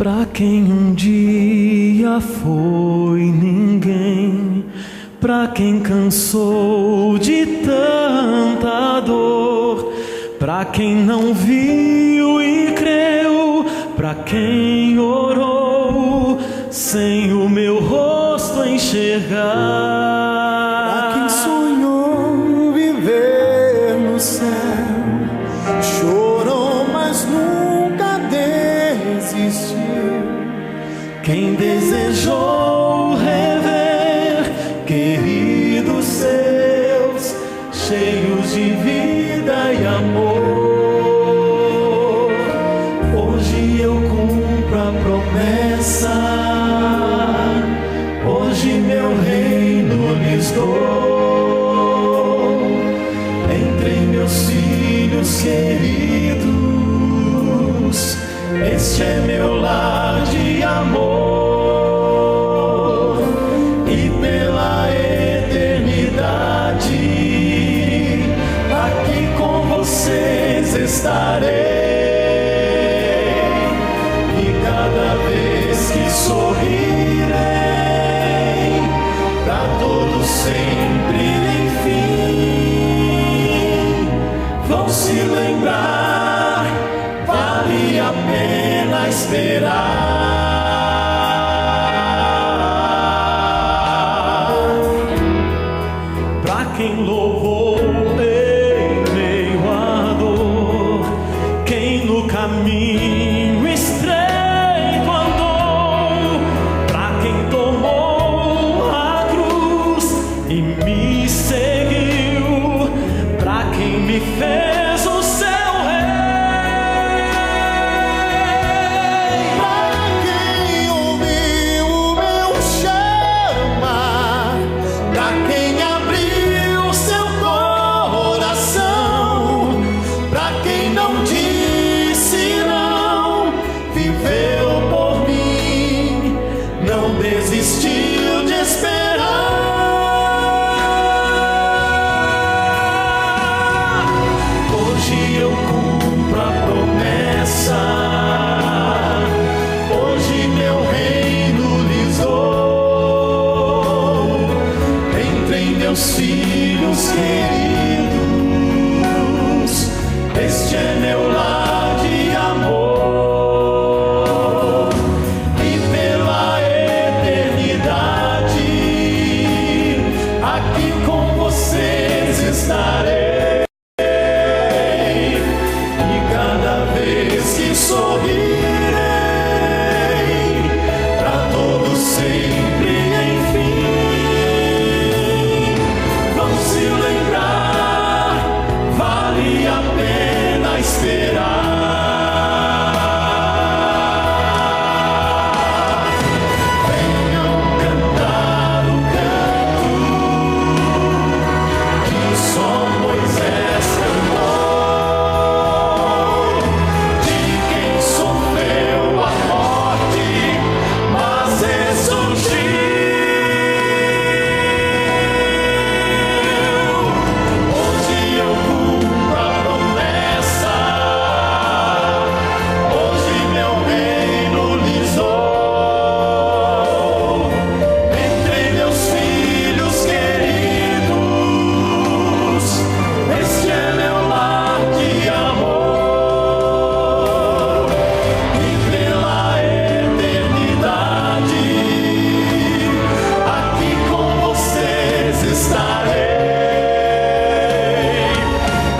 Pra quem um dia foi ninguém, pra quem cansou de tanta dor, pra quem não viu e creu, pra quem orou sem o meu rosto enxergar, pra quem sonhou viver no céu, chorou mas nunca desistiu, quem desejou rever queridos seus, cheios de vida e amor. Hoje eu cumpro a promessa, hoje meu reino lhes dou. Entre meus filhos queridos, este é meu lar de amor. E pela eternidade aqui com vocês estarei. E cada vez que sorrirei, pra todos sempre, enfim, vão se lembrar, vale a pena esperar. Pra quem louvou em meio à dor, quem no caminho estreito andou, pra quem tomou a cruz e me seguiu, pra quem me fez o seu rei, pra quem ouviu o meu chamar, pra quem abriu seu coração, pra quem não disse não, viveu por mim, não desistiu de esperar. Hoje eu cumpro a promessa, hoje meu reino lhes dou. Entrem meus filhos queridos, este é meu lar de amor. E pela eternidade aqui com vocês estarei. E cada vez que sorrirei, pra todos sempre, enfim, vão se lembrar, vale a pena esperar. Venham cantar o canto que só Moisés cantou, de quem sofreu a morte, mas ressurgiu. Hoje eu cumpro a promessa, hoje meu reino lhes dou. Entre meus filhos queridos, este é meu lar de amor. E pela eternidade aqui com vocês estarei.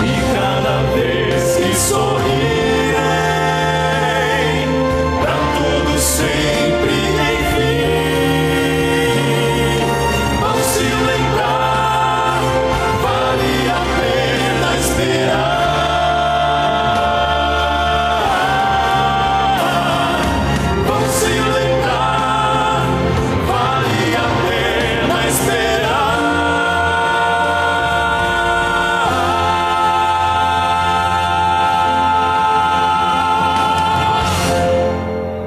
E cada vez que sorrirei, pra todos sempre, enfim, vão se lembrar, vale a pena esperar. Vão se lembrar, vale a pena esperar.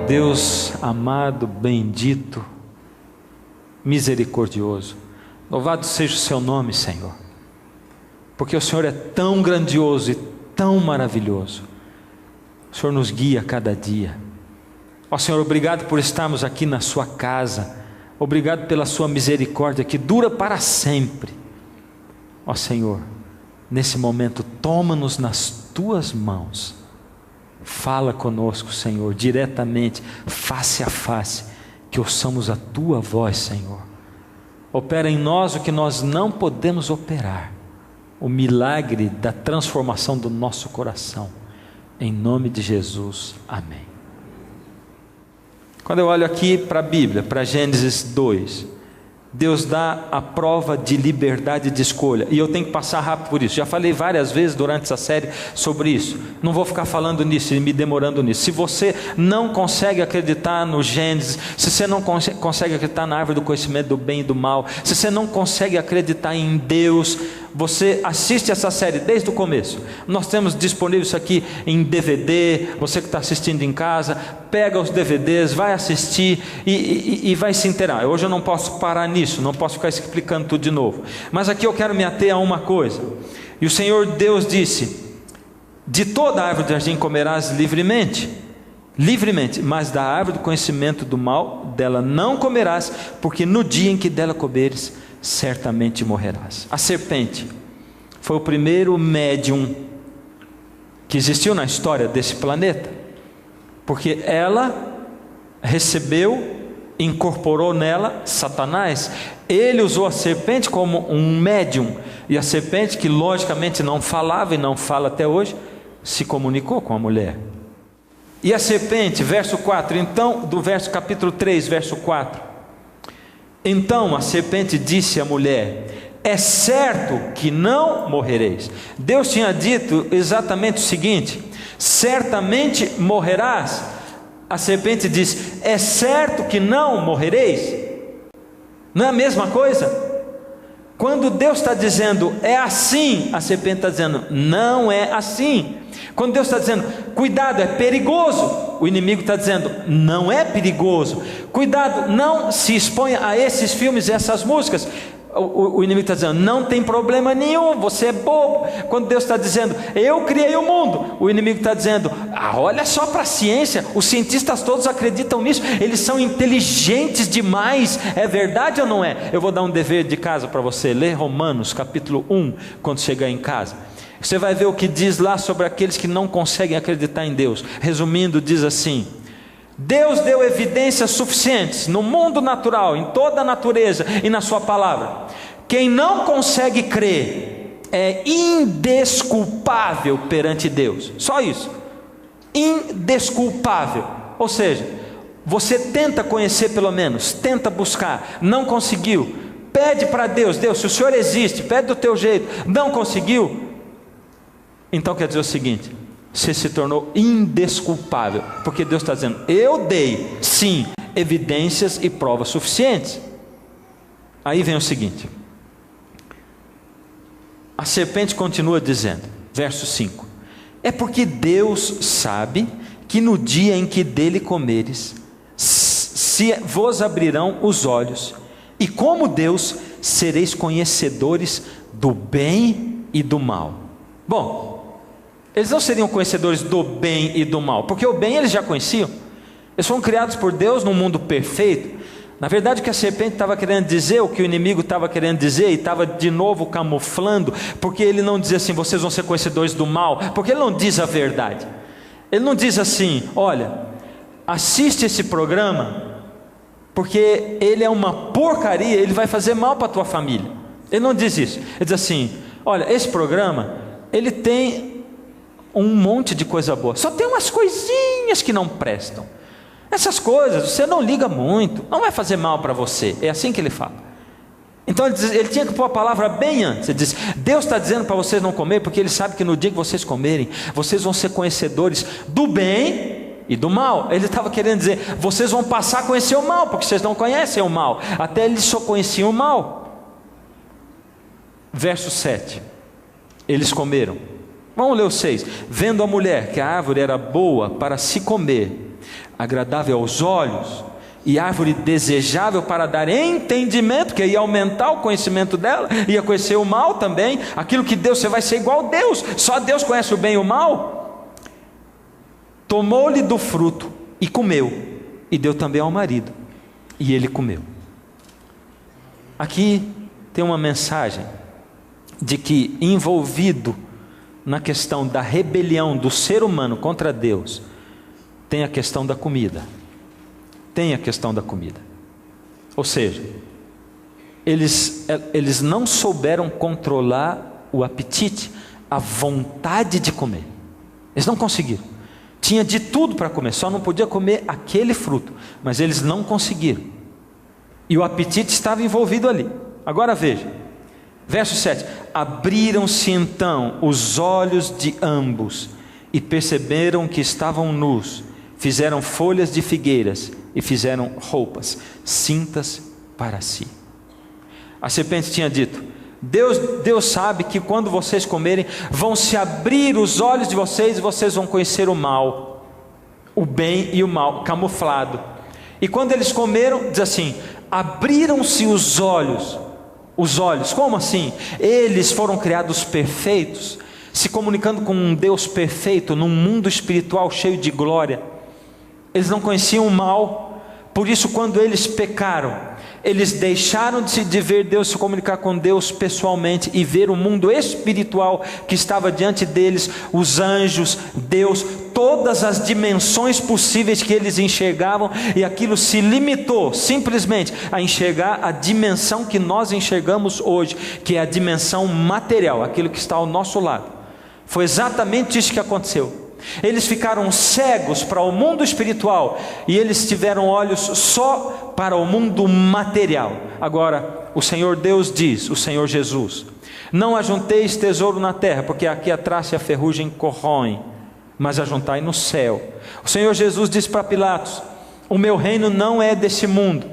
Deus amado, bendito, misericordioso, louvado seja o seu nome, Senhor, porque o Senhor é tão grandioso e tão maravilhoso. O Senhor nos guia a cada dia. Ó Senhor, obrigado por estarmos aqui na sua casa, obrigado pela sua misericórdia que dura para sempre. Ó Senhor, nesse momento toma-nos nas tuas mãos, fala conosco, Senhor, diretamente, face a face, que ouçamos a tua voz, Senhor. Opera em nós o que nós não podemos operar, o milagre da transformação do nosso coração, em nome de Jesus, amém. Quando eu olho aqui para a Bíblia, para Gênesis 2, Deus dá a prova de liberdade de escolha, e eu tenho que passar rápido por isso. Já falei várias vezes durante essa série sobre isso, não vou ficar falando nisso e me demorando nisso. Se você não consegue acreditar no Gênesis, se você não consegue acreditar na árvore do conhecimento do bem e do mal, se você não consegue acreditar em Deus, você assiste essa série desde o começo. Nós temos disponível isso aqui em DVD. Você que está assistindo em casa, pega os DVDs, vai assistir e vai se inteirar. Hoje eu não posso parar nisso, não posso ficar explicando tudo de novo, mas aqui eu quero me ater a uma coisa. E o Senhor Deus disse: de toda a árvore do jardim comerás livremente, mas da árvore do conhecimento do mal, dela não comerás, porque no dia em que dela comeres, certamente morrerás. A serpente foi o primeiro médium que existiu na história desse planeta, porque ela recebeu, incorporou nela Satanás. Ele usou a serpente como um médium, e a serpente, que logicamente não falava e não fala até hoje, se comunicou com a mulher. E a serpente, verso 4, então, do verso capítulo 3, verso 4: então a serpente disse à mulher: é certo que não morrereis. Deus tinha dito exatamente o seguinte: certamente morrerás. A serpente diz: é certo que não morrereis. Não é a mesma coisa? Quando Deus está dizendo é assim, a serpente está dizendo não é assim. Quando Deus está dizendo cuidado, é perigoso, o inimigo está dizendo não é perigoso. Cuidado, não se exponha a esses filmes e essas músicas, o inimigo está dizendo não tem problema nenhum, você é bobo. Quando Deus está dizendo eu criei o mundo, o inimigo está dizendo olha só para a ciência, os cientistas todos acreditam nisso, eles são inteligentes demais. É verdade ou não é? Eu vou dar um dever de casa para você. Lê Romanos capítulo 1 quando chegar em casa. Você vai ver o que diz lá sobre aqueles que não conseguem acreditar em Deus. Resumindo, diz assim: Deus deu evidências suficientes no mundo natural, em toda a natureza e na sua palavra. Quem não consegue crer é indesculpável perante Deus. Só isso. Indesculpável. Ou seja, você tenta conhecer, pelo menos tenta buscar, não conseguiu, pede para Deus: Deus, se o Senhor existe, pede do teu jeito, não conseguiu, então quer dizer o seguinte: você se tornou indesculpável, porque Deus está dizendo eu dei sim evidências e provas suficientes. Aí vem o seguinte, a serpente continua dizendo, verso 5: é porque Deus sabe que no dia em que dele comeres, se vos abrirão os olhos, e como Deus sereis conhecedores do bem e do mal. Bom, eles não seriam conhecedores do bem e do mal, porque o bem eles já conheciam. Eles foram criados por Deus num mundo perfeito. Na verdade, o que a serpente estava querendo dizer, o que o inimigo estava querendo dizer, e estava de novo camuflando, porque ele não dizia assim: vocês vão ser conhecedores do mal, porque ele não diz a verdade. Ele não diz assim: olha, assiste esse programa, porque ele é uma porcaria, ele vai fazer mal para a tua família. Ele não diz isso. Ele diz assim: olha, esse programa, ele tem um monte de coisa boa, só tem umas coisinhas que não prestam. Essas coisas você não liga muito, não vai fazer mal para você. É assim que ele fala. Então ele tinha que pôr a palavra bem antes. Ele diz: Deus está dizendo para vocês não comer, porque Ele sabe que no dia que vocês comerem, vocês vão ser conhecedores do bem e do mal. Ele estava querendo dizer: vocês vão passar a conhecer o mal, porque vocês não conhecem o mal. Até eles só conheciam o mal. Verso 7: eles comeram. Vamos ler o 6. Vendo a mulher que a árvore era boa para se comer, agradável aos olhos, e árvore desejável para dar entendimento, que ia aumentar o conhecimento dela, ia conhecer o mal também, aquilo que Deus, você vai ser igual a Deus, só Deus conhece o bem e o mal. Tomou-lhe do fruto e comeu, e deu também ao marido, e ele comeu. Aqui tem uma mensagem de que, envolvido na questão da rebelião do ser humano contra Deus, tem a questão da comida. Tem a questão da comida. Ou seja, eles não souberam controlar o apetite, a vontade de comer. Eles não conseguiram. Tinha de tudo para comer, só não podia comer aquele fruto, mas eles não conseguiram. E o apetite estava envolvido ali. Agora veja, verso 7: abriram-se então os olhos de ambos e perceberam que estavam nus, fizeram folhas de figueiras e fizeram roupas, cintas para si. A serpente tinha dito: Deus sabe que quando vocês comerem, vão se abrir os olhos de vocês e vocês vão conhecer o mal, o bem e o mal, camuflado. E quando eles comeram, diz assim, abriram-se os olhos. Os olhos, como assim? Eles foram criados perfeitos, se comunicando com um Deus perfeito, num mundo espiritual cheio de glória. Eles não conheciam o mal, por isso quando eles pecaram, eles deixaram de ver Deus, se comunicar com Deus pessoalmente e ver o mundo espiritual que estava diante deles, os anjos, Deus, todas as dimensões possíveis que eles enxergavam, e aquilo se limitou simplesmente a enxergar a dimensão que nós enxergamos hoje, que é a dimensão material, aquilo que está ao nosso lado. Foi exatamente isso que aconteceu. Eles ficaram cegos para o mundo espiritual e eles tiveram olhos só para o mundo material. Agora, o Senhor Deus diz, o Senhor Jesus: não ajunteis tesouro na terra, porque aqui a traça e a ferrugem corroem, mas ajuntai no céu. O Senhor Jesus disse para Pilatos: o meu reino não é desse mundo.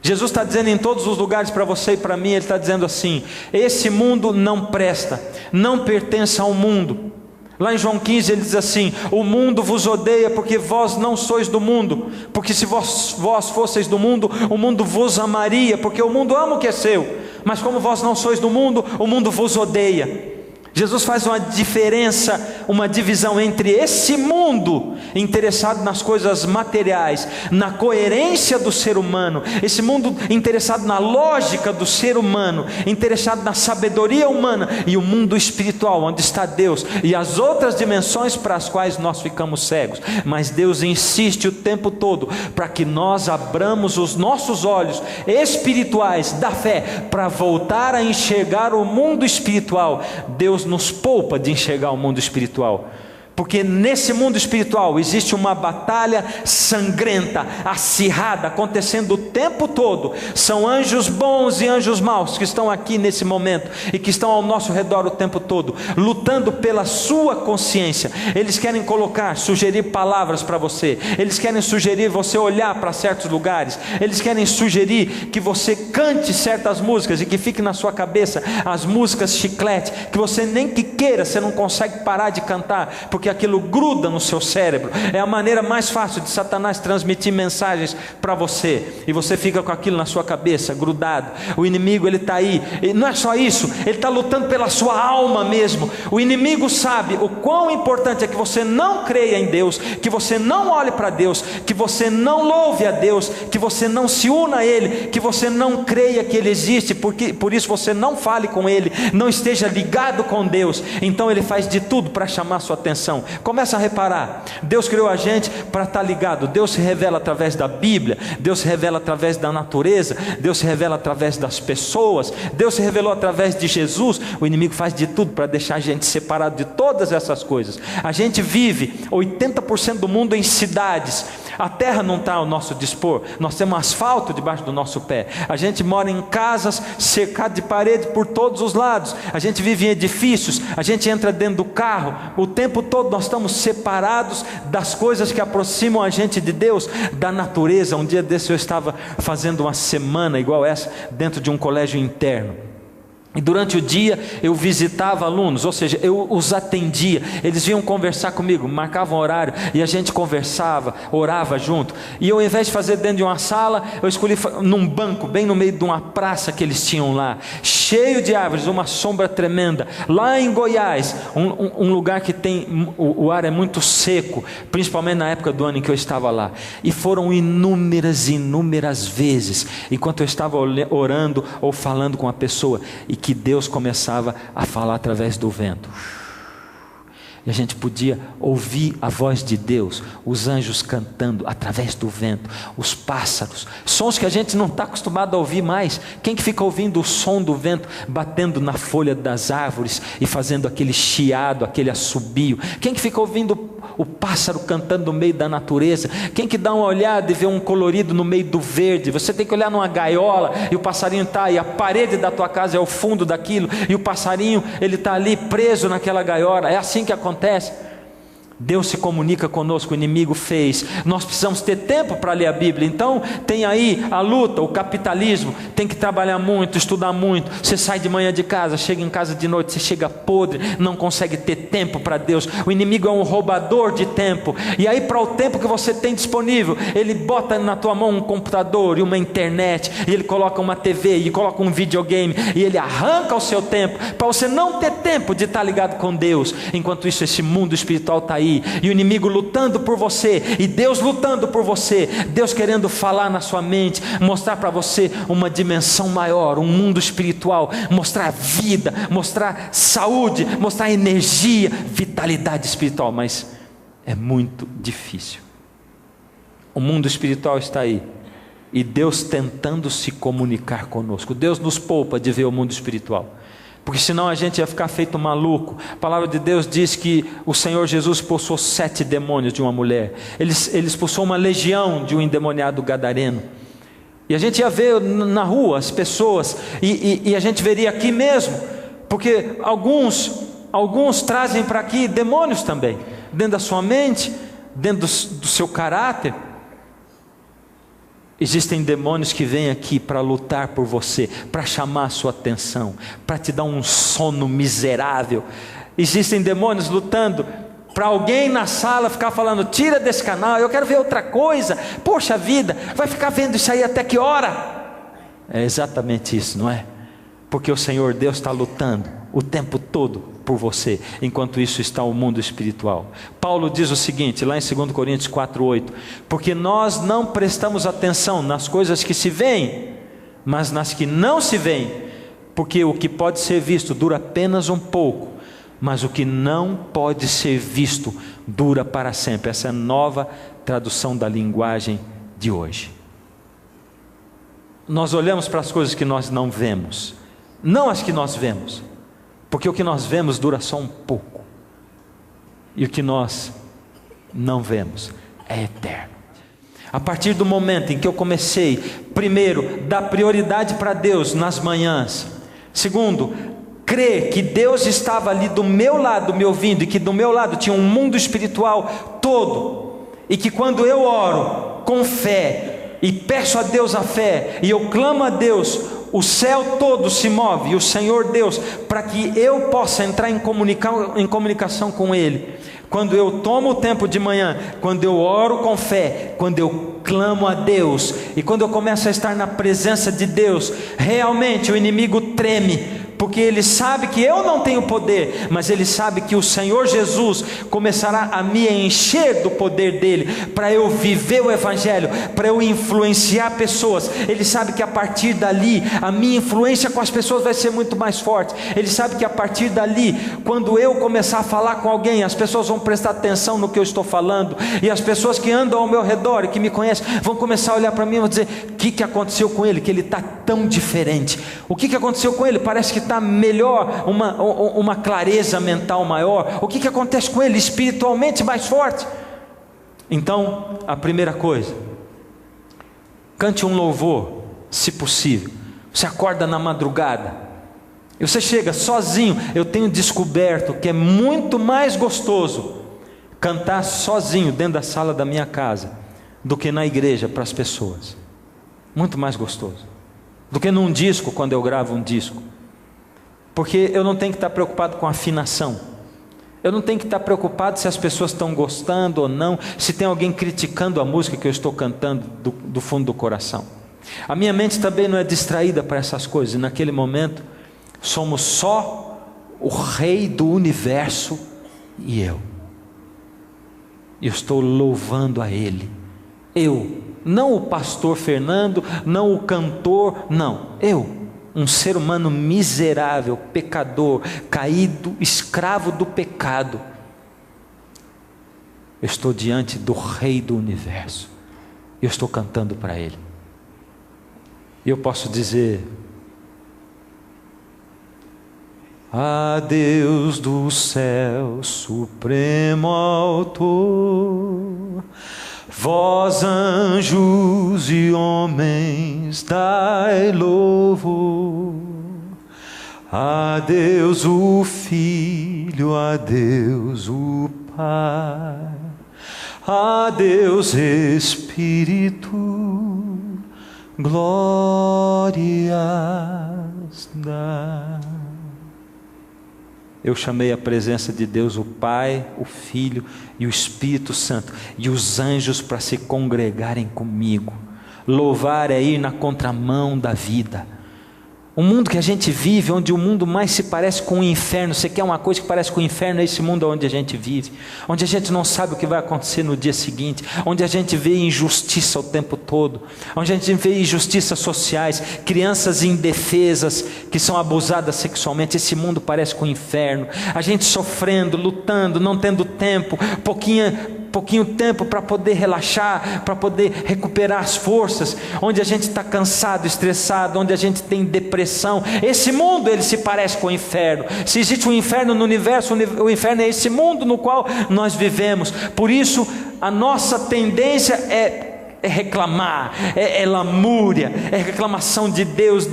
Jesus está dizendo em todos os lugares para você e para mim, Ele está dizendo assim: esse mundo não presta, não pertence ao mundo. Lá em João 15 ele diz assim: o mundo vos odeia porque vós não sois do mundo, porque se vós fosseis do mundo, o mundo vos amaria, porque o mundo ama o que é seu, mas como vós não sois do mundo, o mundo vos odeia. Jesus faz uma diferença, uma divisão entre esse mundo interessado nas coisas materiais, na coerência do ser humano, esse mundo interessado na lógica do ser humano, interessado na sabedoria humana, e o mundo espiritual, onde está Deus, e as outras dimensões para as quais nós ficamos cegos. Mas Deus insiste o tempo todo para que nós abramos os nossos olhos espirituais da fé, para voltar a enxergar o mundo espiritual. Deus nos poupa de enxergar o mundo espiritual, porque nesse mundo espiritual existe uma batalha sangrenta, acirrada, acontecendo o tempo todo. São anjos bons e anjos maus que estão aqui nesse momento e que estão ao nosso redor o tempo todo, lutando pela sua consciência. Eles querem sugerir palavras para você, eles querem sugerir você olhar para certos lugares, eles querem sugerir que você cante certas músicas e que fique na sua cabeça as músicas chiclete, que você nem que queira, você não consegue parar de cantar, porque aquilo gruda no seu cérebro. É a maneira mais fácil de Satanás transmitir mensagens para você, e você fica com aquilo na sua cabeça, grudado. O inimigo, ele está aí, e não é só isso, ele está lutando pela sua alma mesmo. O inimigo sabe o quão importante é que você não creia em Deus, que você não olhe para Deus, que você não louve a Deus, que você não se una a Ele, que você não creia que Ele existe, por isso você não fale com Ele, não esteja ligado com Deus. Então ele faz de tudo para chamar sua atenção. Começa a reparar, Deus criou a gente para estar ligado. Deus se revela através da Bíblia, Deus se revela através da natureza, Deus se revela através das pessoas, Deus se revelou através de Jesus. O inimigo faz de tudo para deixar a gente separado de todas essas coisas. A gente vive 80% do mundo em cidades. A terra não está ao nosso dispor, nós temos asfalto debaixo do nosso pé. A gente mora em casas cercadas de parede por todos os lados. A gente vive em edifícios, a gente entra dentro do carro. O tempo todo nós estamos separados das coisas que aproximam a gente de Deus, da natureza. Um dia desse eu estava fazendo uma semana igual essa dentro de um colégio interno. E durante o dia eu visitava alunos, ou seja, eu os atendia. Eles vinham conversar comigo, marcavam horário e a gente conversava, orava junto. E eu, ao invés de fazer dentro de uma sala, eu escolhi num banco, bem no meio de uma praça que eles tinham lá, cheio de árvores, uma sombra tremenda. Lá em Goiás, um lugar que tem, o ar é muito seco, principalmente na época do ano em que eu estava lá. E foram inúmeras vezes, enquanto eu estava orando ou falando com a pessoa, e que Deus começava a falar através do vento. E a gente podia ouvir a voz de Deus, os anjos cantando através do vento, os pássaros, sons que a gente não está acostumado a ouvir mais. Quem que fica ouvindo o som do vento batendo na folha das árvores e fazendo aquele chiado, aquele assobio? Quem que fica ouvindo o pássaro cantando no meio da natureza? Quem que dá uma olhada e vê um colorido no meio do verde? Você tem que olhar numa gaiola e o passarinho está aí, a parede da tua casa é o fundo daquilo, e o passarinho ele está ali preso naquela gaiola. É assim que acontece. Deus se comunica conosco, o inimigo fez. Nós precisamos ter tempo para ler a Bíblia. Então tem aí a luta, o capitalismo. Tem que trabalhar muito, estudar muito. Você sai de manhã de casa, chega em casa de noite, você chega podre, não consegue ter tempo para Deus. O inimigo é um roubador de tempo. E aí, para o tempo que você tem disponível, ele bota na tua mão um computador e uma internet, e ele coloca uma TV e coloca um videogame, e ele arranca o seu tempo para você não ter tempo de estar ligado com Deus. Enquanto isso, esse mundo espiritual está aí, e o inimigo lutando por você, e Deus lutando por você. Deus querendo falar na sua mente, mostrar para você uma dimensão maior, um mundo espiritual, mostrar vida, mostrar saúde, mostrar energia, vitalidade espiritual. Mas é muito difícil. O mundo espiritual está aí, e Deus tentando se comunicar conosco. Deus nos poupa de ver o mundo espiritual, porque senão a gente ia ficar feito maluco. A palavra de Deus diz que o Senhor Jesus expulsou 7 demônios de uma mulher. Ele expulsou uma legião de um endemoniado gadareno. E a gente ia ver na rua as pessoas, e a gente veria aqui mesmo, porque alguns trazem para aqui demônios também, dentro da sua mente, dentro do seu caráter. Existem demônios que vêm aqui para lutar por você, para chamar a sua atenção, para te dar um sono miserável. Existem demônios lutando para alguém na sala ficar falando: tira desse canal, eu quero ver outra coisa. Poxa vida, vai ficar vendo isso aí até que hora? É exatamente isso, não é? Porque o Senhor Deus está lutando o tempo todo por você. Enquanto isso está o mundo espiritual. Paulo diz o seguinte, lá em 2 Coríntios 4:8: porque nós não prestamos atenção nas coisas que se veem, mas nas que não se veem. Porque o que pode ser visto dura apenas um pouco, mas o que não pode ser visto dura para sempre. Essa é a nova tradução da linguagem de hoje. Nós olhamos para as coisas que nós não vemos, não as que nós vemos, porque o que nós vemos dura só um pouco, e o que nós não vemos é eterno. A partir do momento em que eu comecei, primeiro, dar prioridade para Deus nas manhãs, segundo, crer que Deus estava ali do meu lado me ouvindo, e que do meu lado tinha um mundo espiritual todo, e que quando eu oro com fé e peço a Deus a fé, e eu clamo a Deus, o céu todo se move, e o Senhor Deus, para que eu possa entrar em comunicação com Ele. Quando eu tomo o tempo de manhã, quando eu oro com fé, quando eu clamo a Deus, e quando eu começo a estar na presença de Deus, realmente o inimigo treme, porque ele sabe que eu não tenho poder, mas ele sabe que o Senhor Jesus começará a me encher do poder dele, para eu viver o Evangelho, para eu influenciar pessoas. Ele sabe que a partir dali, a minha influência com as pessoas vai ser muito mais forte. Ele sabe que a partir dali, quando eu começar a falar com alguém, as pessoas vão prestar atenção no que eu estou falando, e as pessoas que andam ao meu redor e que me conhecem, vão começar a olhar para mim e vão dizer: o que aconteceu com ele, que ele está tão diferente? O que aconteceu com ele? Parece que está melhor, uma clareza mental maior. O que acontece com ele? Espiritualmente mais forte. Então, a primeira coisa, cante um louvor, se possível. Você acorda na madrugada e você chega sozinho. Eu tenho descoberto que é muito mais gostoso cantar sozinho dentro da sala da minha casa do que na igreja para as pessoas. Muito mais gostoso do que num disco, quando eu gravo um disco. Porque eu não tenho que estar preocupado com afinação. Eu não tenho que estar preocupado se as pessoas estão gostando ou não, se tem alguém criticando a música que eu estou cantando do fundo do coração. A minha mente também não é distraída para essas coisas. E naquele momento, somos só o Rei do universo e eu. E eu estou louvando a Ele. Eu, não o pastor Fernando, não o cantor, não. Eu, um ser humano miserável, pecador, caído, escravo do pecado. Eu estou diante do Rei do universo. Eu estou cantando para Ele. E eu posso dizer: a Deus do céu, supremo autor, vós anjos e homens dai louvor, a Deus o Filho, a Deus o Pai, a Deus Espírito, glórias dá. Eu chamei a presença de Deus, o Pai, o Filho e o Espírito Santo, e os anjos para se congregarem comigo. Louvar é ir na contramão da vida. O mundo que a gente vive, onde o mundo mais se parece com o inferno. Você quer uma coisa que parece com o inferno? É esse mundo onde a gente vive, onde a gente não sabe o que vai acontecer no dia seguinte, onde a gente vê injustiça o tempo todo, onde a gente vê injustiças sociais, crianças indefesas que são abusadas sexualmente. Esse mundo parece com o inferno. A gente sofrendo, lutando, não tendo tempo, pouquinho tempo para poder relaxar, para poder recuperar as forças, onde a gente está cansado, estressado, onde a gente tem depressão. Esse mundo, ele se parece com o inferno. Se existe um inferno no universo, o inferno é esse mundo no qual nós vivemos. Por isso, a nossa tendência é reclamar, é lamúria, é reclamação de Deus.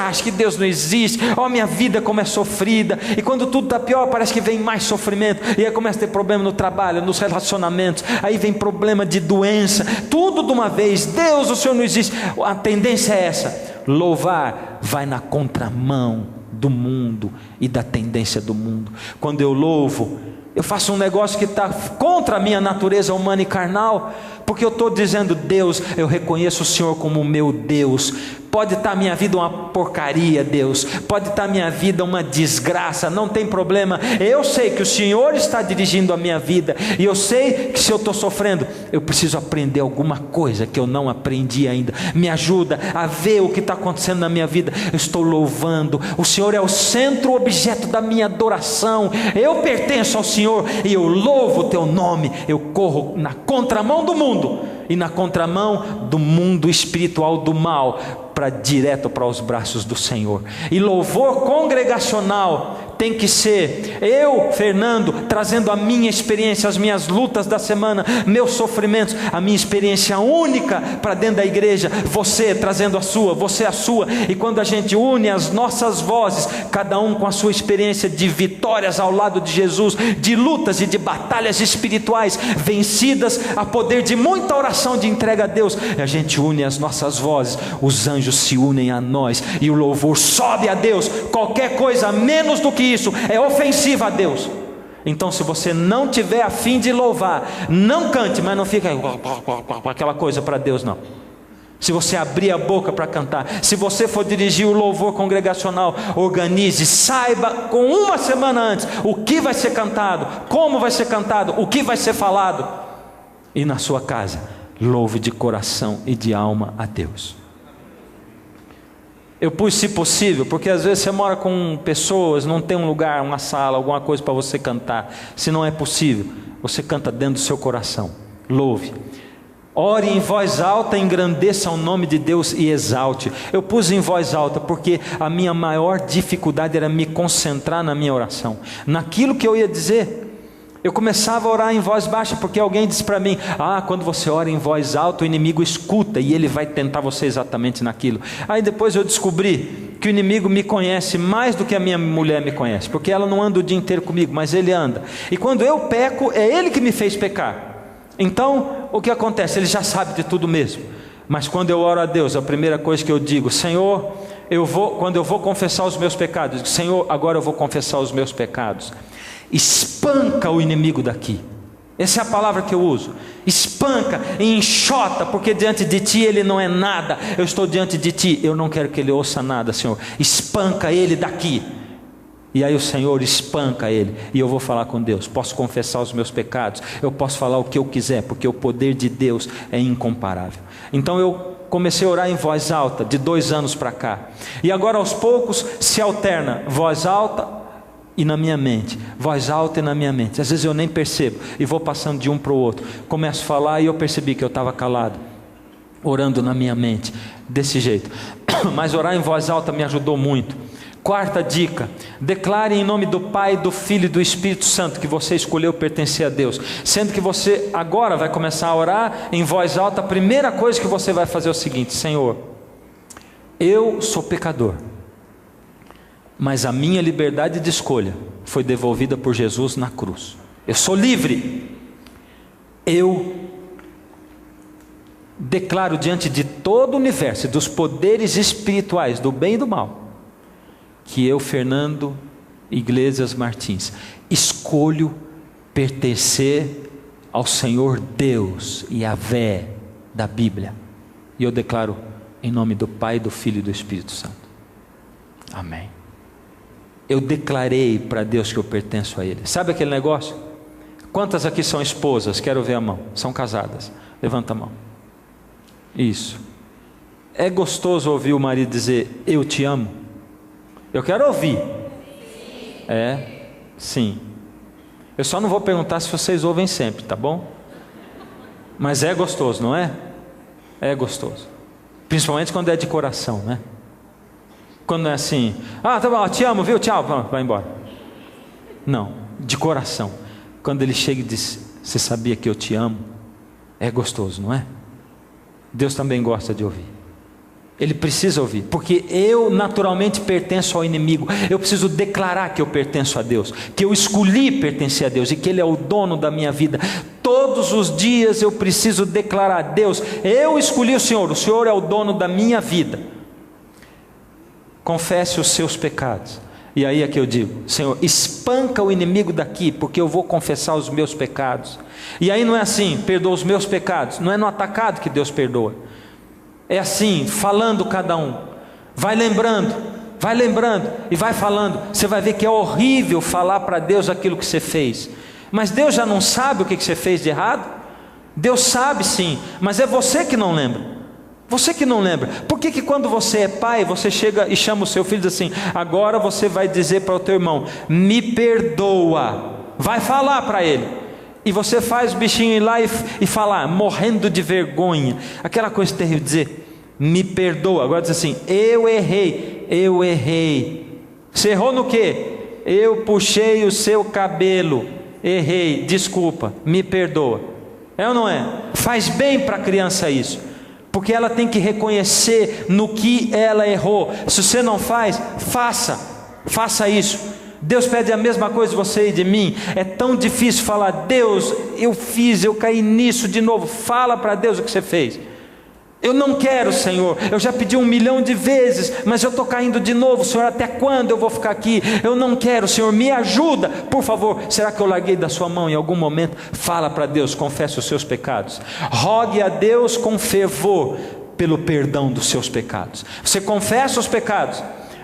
Acho que Deus não existe, minha vida como é sofrida. E quando tudo está pior, parece que vem mais sofrimento, e aí começa a ter problema no trabalho, nos relacionamentos, aí vem problema de doença, tudo de uma vez. Deus, o Senhor não existe. A tendência é essa. Louvar vai na contramão do mundo e da tendência do mundo. Quando eu louvo, eu faço um negócio que está contra a minha natureza humana e carnal, porque eu estou dizendo: Deus, eu reconheço o Senhor como o meu Deus. Pode estar a minha vida uma porcaria, Deus, pode estar a minha vida uma desgraça, não tem problema. Eu sei que o Senhor está dirigindo a minha vida, e eu sei que se eu estou sofrendo, eu preciso aprender alguma coisa que eu não aprendi ainda. Me ajuda a ver o que está acontecendo na minha vida. Eu estou louvando, o Senhor é o centro, o objeto da minha adoração. Eu pertenço ao Senhor e eu louvo o teu nome. Eu corro na contramão do mundo e na contramão do mundo espiritual do mal, para direto para os braços do Senhor. E louvor congregacional tem que ser eu, Fernando, trazendo a minha experiência, as minhas lutas da semana, meus sofrimentos, a minha experiência única para dentro da igreja, você trazendo a sua, você a sua. E quando a gente une as nossas vozes, cada um com a sua experiência de vitórias ao lado de Jesus, de lutas e de batalhas espirituais vencidas, a poder de muita oração de entrega a Deus, a gente une as nossas vozes, os anjos se unem a nós, e o louvor sobe a Deus. Qualquer coisa menos do que isso é ofensiva a Deus. Então, se você não tiver a fim de louvar, não cante, mas não fica com aquela coisa para Deus, não. Se você abrir a boca para cantar, se você for dirigir o louvor congregacional, organize, saiba com uma semana antes o que vai ser cantado, como vai ser cantado, o que vai ser falado, e na sua casa louve de coração e de alma a Deus. Eu pus se possível, porque às vezes você mora com pessoas, não tem um lugar, uma sala, alguma coisa para você cantar. Se não é possível, você canta dentro do seu coração. Louve. Ore em voz alta, engrandeça o nome de Deus e exalte. Eu pus em voz alta porque a minha maior dificuldade era me concentrar na minha oração, naquilo que eu ia dizer. Eu começava a orar em voz baixa, porque alguém disse para mim: quando você ora em voz alta, o inimigo escuta e ele vai tentar você exatamente naquilo. Aí depois eu descobri que o inimigo me conhece mais do que a minha mulher me conhece, porque ela não anda o dia inteiro comigo, mas ele anda. E quando eu peco, é ele que me fez pecar. Então, o que acontece? Ele já sabe de tudo mesmo. Mas quando eu oro a Deus, a primeira coisa que eu digo: Senhor, quando eu vou confessar os meus pecados, eu digo, Senhor, agora eu vou confessar os meus pecados. Espanca o inimigo daqui. Essa é a palavra que eu uso. Espanca e enxota, porque diante de ti ele não é nada. Eu estou diante de ti, eu não quero que ele ouça nada, Senhor. Espanca ele daqui. E aí o Senhor espanca ele, e eu vou falar com Deus. Posso confessar os meus pecados, eu posso falar o que eu quiser, porque o poder de Deus é incomparável. Então eu comecei a orar em voz alta de 2 anos para cá, e agora aos poucos se alterna voz alta e na minha mente, voz alta e na minha mente. Às vezes eu nem percebo, e vou passando de um para o outro, começo a falar e eu percebi que eu estava calado, orando na minha mente, desse jeito. Mas orar em voz alta me ajudou muito. 4ª dica: declare em nome do Pai, do Filho e do Espírito Santo que você escolheu pertencer a Deus. Sendo que você agora vai começar a orar em voz alta, a primeira coisa que você vai fazer é o seguinte: Senhor, eu sou pecador, mas a minha liberdade de escolha foi devolvida por Jesus na cruz. Eu sou livre. Eu declaro diante de todo o universo, dos poderes espirituais, do bem e do mal, que eu, Fernando Iglesias Martins, escolho pertencer ao Senhor Deus, Yahvé da Bíblia. E eu declaro em nome do Pai, do Filho e do Espírito Santo. Amém. Eu declarei para Deus que eu pertenço a Ele. Sabe aquele negócio? Quantas aqui são esposas? Quero ver a mão. São casadas? Levanta a mão. Isso. É gostoso ouvir o marido dizer, eu te amo? Eu quero ouvir. Sim. Eu só não vou perguntar se vocês ouvem sempre, tá bom? Mas é gostoso, não é? É gostoso. Principalmente quando é de coração, né? Quando é assim, tá bom, te amo, viu? Tchau, vai embora. Não, de coração. Quando ele chega e diz, você sabia que eu te amo? É gostoso, não é? Deus também gosta de ouvir. Ele precisa ouvir, porque eu naturalmente pertenço ao inimigo. Eu preciso declarar que eu pertenço a Deus, que eu escolhi pertencer a Deus e que Ele é o dono da minha vida. Todos os dias eu preciso declarar a Deus, eu escolhi o Senhor é o dono da minha vida. Confesse os seus pecados. E aí é que eu digo, Senhor, espanca o inimigo daqui, porque eu vou confessar os meus pecados. E aí não é assim, perdoa os meus pecados, não é no atacado que Deus perdoa. É assim, falando cada um. Vai lembrando e vai falando. Você vai ver que é horrível falar para Deus aquilo que você fez. Mas Deus já não sabe o que você fez de errado? Deus sabe sim, mas é você que não lembra. Você que não lembra. Por que quando você é pai, você chega e chama o seu filho e diz assim, agora você vai dizer para o teu irmão, me perdoa. Vai falar para ele. E você faz o bichinho ir lá e falar, morrendo de vergonha. Aquela coisa terrível, dizer, me perdoa. Agora diz assim, eu errei. Você errou no quê? Eu puxei o seu cabelo. Errei, desculpa, me perdoa. É ou não é? Faz bem para a criança isso. Porque ela tem que reconhecer no que ela errou. Se você não faz, faça isso. Deus pede a mesma coisa de você e de mim. É tão difícil falar, Deus, eu caí nisso de novo. Fala para Deus o que você fez. Eu não quero, Senhor, eu já pedi 1 milhão de vezes, mas eu estou caindo de novo, Senhor, até quando eu vou ficar aqui? Eu não quero, Senhor, me ajuda, por favor. Será que eu larguei da sua mão em algum momento? Fala para Deus, confesse os seus pecados. Rogue a Deus com fervor pelo perdão dos seus pecados. Você confessa os pecados.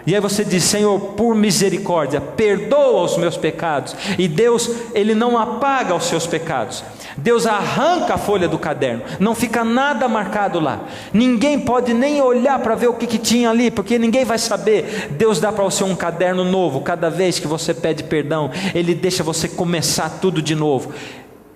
E aí você diz, Senhor, por misericórdia, perdoa os meus pecados. E Deus, Ele não apaga os seus pecados. Deus arranca a folha do caderno. Não fica nada marcado lá. Ninguém pode nem olhar para ver o que tinha ali, porque ninguém vai saber. Deus dá para você um caderno novo. Cada vez que você pede perdão, Ele deixa você começar tudo de novo.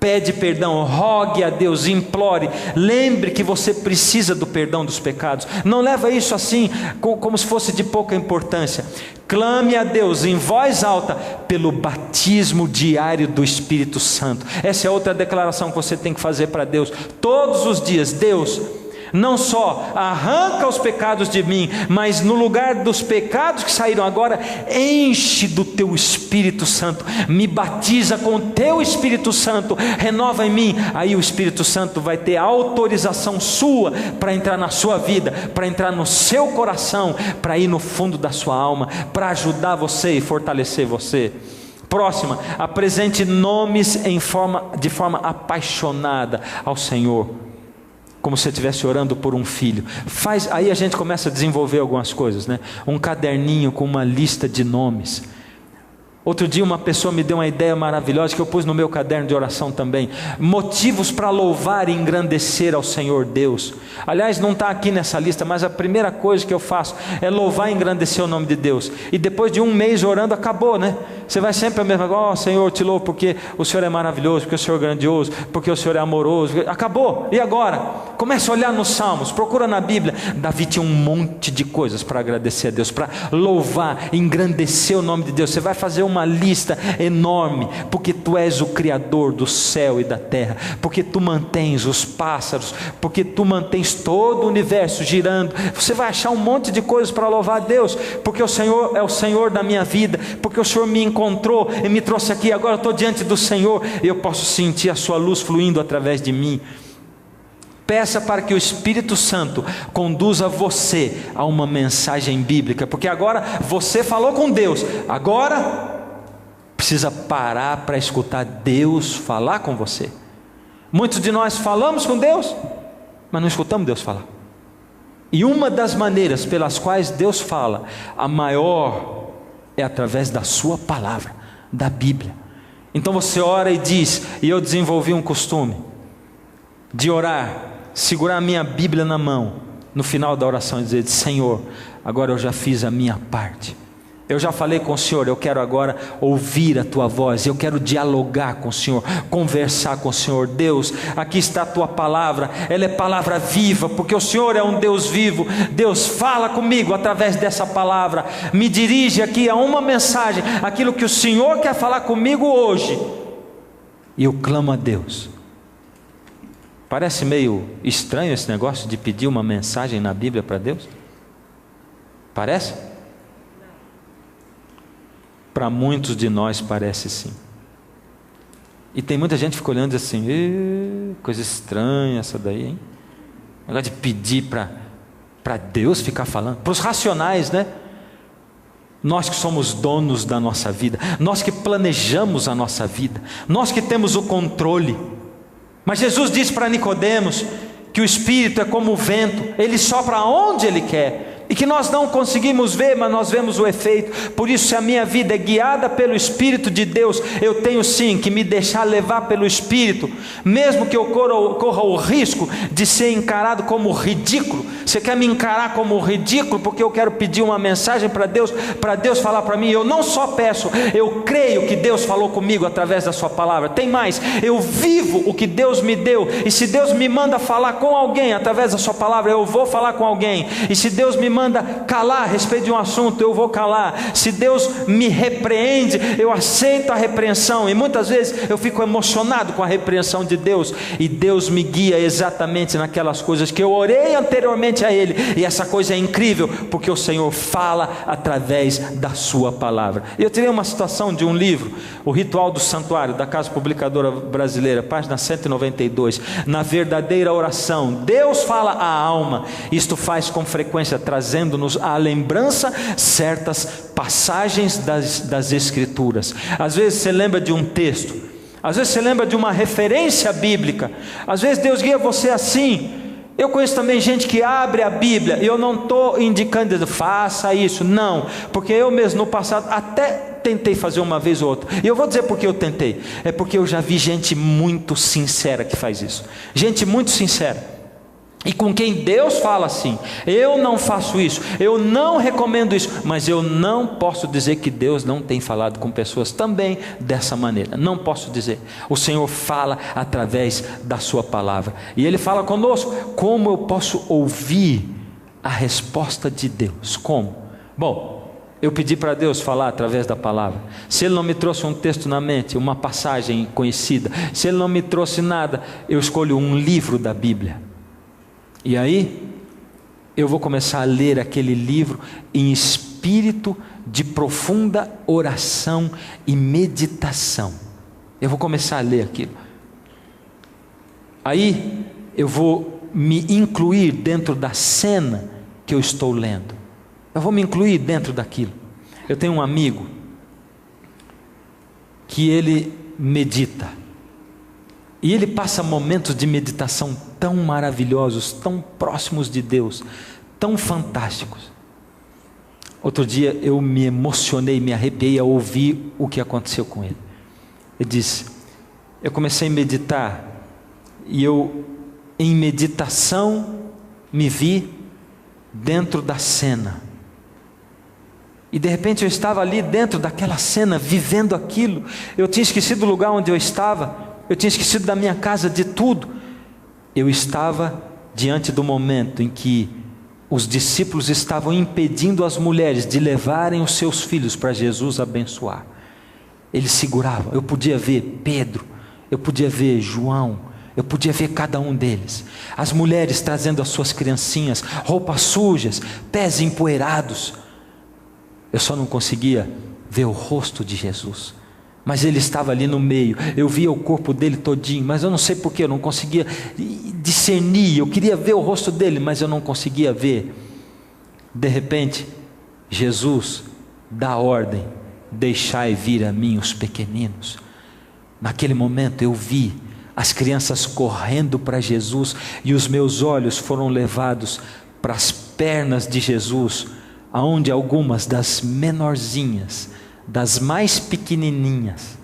Pede perdão, rogue a Deus, implore, lembre que você precisa do perdão dos pecados. Não leva isso assim como se fosse de pouca importância. Clame a Deus em voz alta pelo batismo diário do Espírito Santo. Essa é outra declaração que você tem que fazer para Deus todos os dias. Deus, Não só arranca os pecados de mim, mas no lugar dos pecados que saíram agora, enche do teu Espírito Santo, me batiza com o teu Espírito Santo, renova em mim. Aí o Espírito Santo vai ter autorização sua para entrar na sua vida, para entrar no seu coração, para ir no fundo da sua alma, para ajudar você e fortalecer você. Próxima, apresente nomes de forma apaixonada ao Senhor, como se você estivesse orando por um filho. Aí a gente começa a desenvolver algumas coisas, né? Um caderninho com uma lista de nomes. Outro dia uma pessoa me deu uma ideia maravilhosa que eu pus no meu caderno de oração também. Motivos para louvar e engrandecer ao Senhor Deus. Aliás, não está aqui nessa lista, mas a primeira coisa que eu faço é louvar e engrandecer o nome de Deus. E depois de um mês orando, acabou, né? Você vai sempre a mesma coisa: ó, Senhor, eu te louvo porque o Senhor é maravilhoso, porque o Senhor é grandioso, porque o Senhor é amoroso. Acabou. E agora? Começa a olhar nos Salmos, procura na Bíblia. Davi tinha um monte de coisas para agradecer a Deus, para louvar, engrandecer o nome de Deus. Você vai fazer uma lista enorme, porque tu és o Criador do céu e da terra, porque tu mantens os pássaros, porque tu mantens todo o universo girando. Você vai achar um monte de coisas para louvar a Deus, porque o Senhor é o Senhor da minha vida, porque o Senhor me encontrou e me trouxe aqui. Agora eu estou diante do Senhor e eu posso sentir a sua luz fluindo através de mim. Peça para que o Espírito Santo conduza você a uma mensagem bíblica, porque agora você falou com Deus, agora precisa parar para escutar Deus falar com você. Muitos de nós falamos com Deus, mas não escutamos Deus falar. E uma das maneiras pelas quais Deus fala, a maior, é através da sua palavra, da Bíblia. Então você ora e diz, e eu desenvolvi um costume de orar, segurar a minha Bíblia na mão, no final da oração, e dizer: Senhor, agora eu já fiz a minha parte, eu já falei com o Senhor, eu quero agora ouvir a Tua voz, eu quero dialogar com o Senhor, conversar com o Senhor. Deus, aqui está a Tua palavra, ela é palavra viva, porque o Senhor é um Deus vivo. Deus, fala comigo através dessa palavra, me dirige aqui a uma mensagem, aquilo que o Senhor quer falar comigo hoje. E eu clamo a Deus. Parece meio estranho esse negócio de pedir uma mensagem na Bíblia para Deus? Parece? Para muitos de nós parece sim. E tem muita gente que fica olhando assim: coisa estranha essa daí, hein? Negócio de pedir para Deus ficar falando. Para os racionais, né? Nós que somos donos da nossa vida, nós que planejamos a nossa vida, nós que temos o controle. Mas Jesus disse para Nicodemos que o Espírito é como o vento, ele sopra onde ele quer, e que nós não conseguimos ver, mas nós vemos o efeito. Por isso, se a minha vida é guiada pelo Espírito de Deus, eu tenho sim que me deixar levar pelo Espírito, mesmo que eu corra o risco de ser encarado como ridículo. Você quer me encarar como ridículo porque eu quero pedir uma mensagem para Deus falar para mim? Eu não só peço, eu creio que Deus falou comigo através da sua palavra. Tem mais, eu vivo o que Deus me deu, e se Deus me manda falar com alguém através da sua palavra, eu vou falar com alguém. E se Deus me manda calar a respeito de um assunto, eu vou calar. Se Deus me repreende, eu aceito a repreensão. E muitas vezes eu fico emocionado com a repreensão de Deus, e Deus me guia exatamente naquelas coisas que eu orei anteriormente a Ele. E essa coisa é incrível, porque o Senhor fala através da sua palavra. Eu tirei uma citação de um livro, O Ritual do Santuário, da Casa Publicadora Brasileira, página 192. Na verdadeira oração, Deus fala à alma. Isto faz com frequência, trazendo-nos à lembrança certas passagens das Escrituras. Às vezes você lembra de um texto, às vezes você lembra de uma referência bíblica, às vezes Deus guia você assim. Eu conheço também gente que abre a Bíblia, e eu não estou indicando, faça isso, não, porque eu mesmo no passado até tentei fazer uma vez ou outra, e eu vou dizer porque eu tentei, é porque eu já vi gente muito sincera que faz isso, gente muito sincera, e com quem Deus fala assim: eu não faço isso, eu não recomendo isso, mas eu não posso dizer que Deus não tem falado com pessoas também dessa maneira, não posso dizer. O Senhor fala através da sua palavra, e Ele fala conosco. Como eu posso ouvir a resposta de Deus? Como? Bom, eu pedi para Deus falar através da palavra. Se Ele não me trouxe um texto na mente, uma passagem conhecida, se Ele não me trouxe nada, eu escolho um livro da Bíblia. E aí, eu vou começar a ler aquele livro em espírito de profunda oração e meditação. Eu vou começar a ler aquilo. Aí, eu vou me incluir dentro da cena que eu estou lendo. Eu vou me incluir dentro daquilo. Eu tenho um amigo que ele medita. E ele passa momentos de meditação tão maravilhosos, tão próximos de Deus, tão fantásticos. Outro dia eu me emocionei, me arrepiei ao ouvir o que aconteceu com ele. Ele disse: eu comecei a meditar e eu, em meditação, me vi dentro da cena. E de repente eu estava ali dentro daquela cena, vivendo aquilo. Eu tinha esquecido do lugar onde eu estava, eu tinha esquecido da minha casa, de tudo. Eu estava diante do momento em que os discípulos estavam impedindo as mulheres de levarem os seus filhos para Jesus abençoar. Eles seguravam. Eu podia ver Pedro, eu podia ver João, eu podia ver cada um deles. As mulheres trazendo as suas criancinhas, roupas sujas, pés empoeirados. Eu só não conseguia ver o rosto de Jesus, mas ele estava ali no meio. Eu via o corpo dele todinho, mas eu não sei porquê, eu não conseguia discernir. Eu queria ver o rosto dele, mas eu não conseguia ver. De repente, Jesus dá ordem: deixai vir a mim os pequeninos. Naquele momento eu vi as crianças correndo para Jesus, e os meus olhos foram levados para as pernas de Jesus, aonde algumas das menorzinhas, das mais pequenininhas,